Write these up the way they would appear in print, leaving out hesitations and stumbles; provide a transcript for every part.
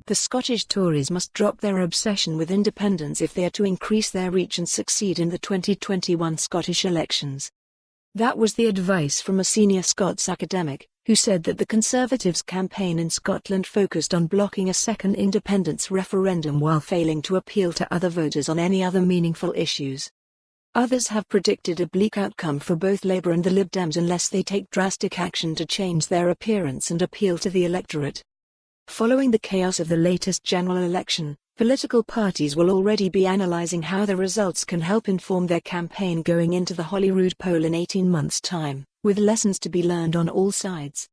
The Scottish Tories must drop their obsession with independence if they are to increase their reach and succeed in the 2021 Scottish elections. That was the advice from a senior Scots academic, who said that the Conservatives' campaign in Scotland focused on blocking a second independence referendum while failing to appeal to other voters on any other meaningful issues. Others have predicted a bleak outcome for both Labour and the LibDems unless they take drastic action to change their appearance and appeal to the electorate. Following the chaos of the latest general election, political parties will already be analysing how the results can help inform their campaign going into the Holyrood poll in 18 months' time, with lessons to be learned on all sides.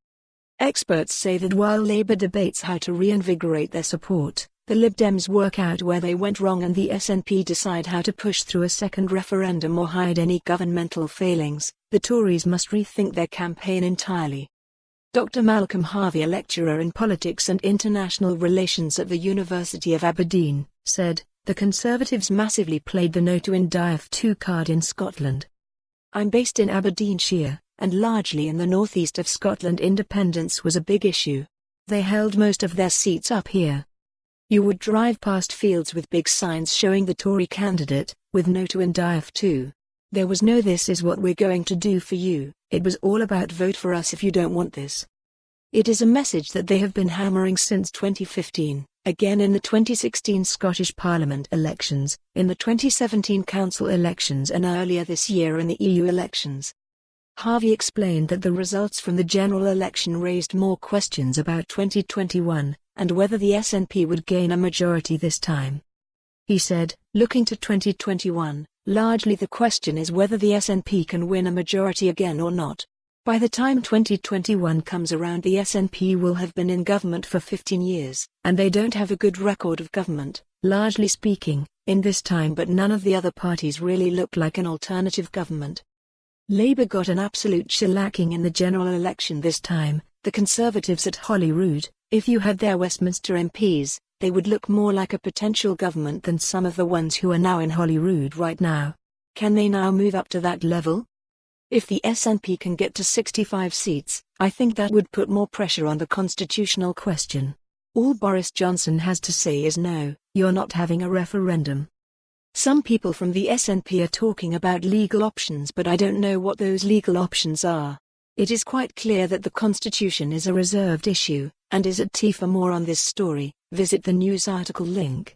Experts say that while Labour debates how to reinvigorate their support, the Lib Dems work out where they went wrong and the SNP decide how to push through a second referendum or hide any governmental failings. The Tories must rethink their campaign entirely. Dr. Malcolm Harvey, a lecturer in politics and international relations at the University of Aberdeen, said, "The Conservatives massively played the no to Indyref 2 card in Scotland. I'm based in Aberdeenshire, and largely in the northeast of Scotland independence was a big issue. They held most of their seats up here. You would drive past fields with big signs showing the Tory candidate, with no to Indyref 2. There was no 'this is what we're going to do for you,' it was all about 'vote for us if you don't want this.' It is a message that they have been hammering since 2015, again in the 2016 Scottish Parliament elections, in the 2017 Council elections and earlier this year in the EU elections." Harvey explained that the results from the general election raised more questions about 2021, and whether the SNP would gain a majority this time. He said, "Looking to 2021, largely the question is whether the SNP can win a majority again or not. By the time 2021 comes around, the SNP will have been in government for 15 years, and they don't have a good record of government, largely speaking, in this time, but none of the other parties really look like an alternative government. Labour got an absolute shellacking in the general election this time. The Conservatives at Holyrood, if you had their Westminster MPs, they would look more like a potential government than some of the ones who are now in Holyrood right now. Can they now move up to that level? If the SNP can get to 65 seats, I think that would put more pressure on the constitutional question. All Boris Johnson has to say is no, you're not having a referendum. Some people from the SNP are talking about legal options, but I don't know what those legal options are. It is quite clear that the Constitution is a reserved issue, and is at tea. For more on this story, visit the news article link.